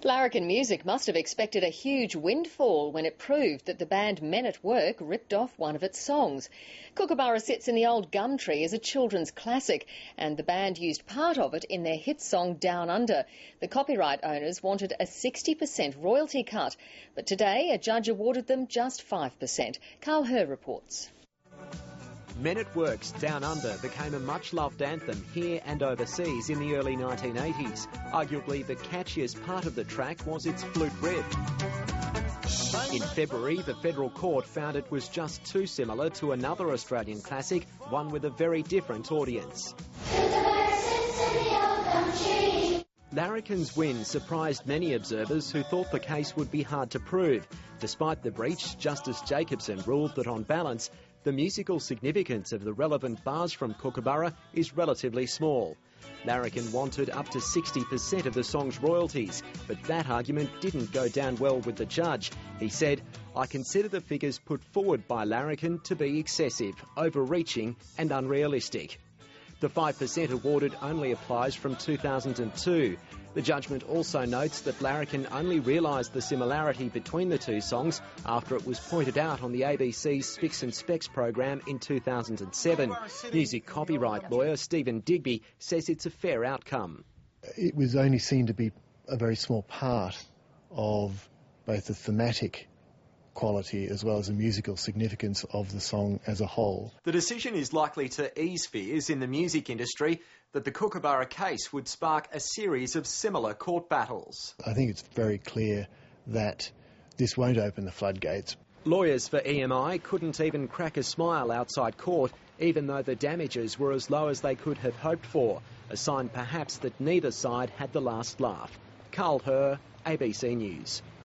Larrikin Music must have expected a huge windfall when it proved that the band Men at Work ripped off one of its songs. Kookaburra Sits in the Old Gum Tree is a children's classic, and the band used part of it in their hit song Down Under. The copyright owners wanted a 60% royalty cut, but today a judge awarded them just 5%. Carl Herr reports. Men at Work's Down Under became a much-loved anthem here and overseas in the early 1980s. Arguably the catchiest part of the track was its flute riff. In February, the federal court found it was just too similar to another Australian classic, one with a very different audience. Larrikin's win surprised many observers who thought the case would be hard to prove. Despite the breach, Justice Jacobson ruled that on balance, the musical significance of the relevant bars from Kookaburra is relatively small. Larrikin wanted up to 60% of the song's royalties, but that argument didn't go down well with the judge. He said, "I consider the figures put forward by Larrikin to be excessive, overreaching and unrealistic." The 5% awarded only applies from 2002. The judgment also notes that Larrikin only realised the similarity between the two songs after it was pointed out on the ABC's Spicks and Specs program in 2007. Music copyright lawyer Stephen Digby says it's a fair outcome. It was only seen to be a very small part of both the thematic quality as well as the musical significance of the song as a whole. The decision is likely to ease fears in the music industry that the Kookaburra case would spark a series of similar court battles. I think it's very clear that this won't open the floodgates. Lawyers for EMI couldn't even crack a smile outside court, even though the damages were as low as they could have hoped for, a sign perhaps that neither side had the last laugh. Carl Herr, ABC News.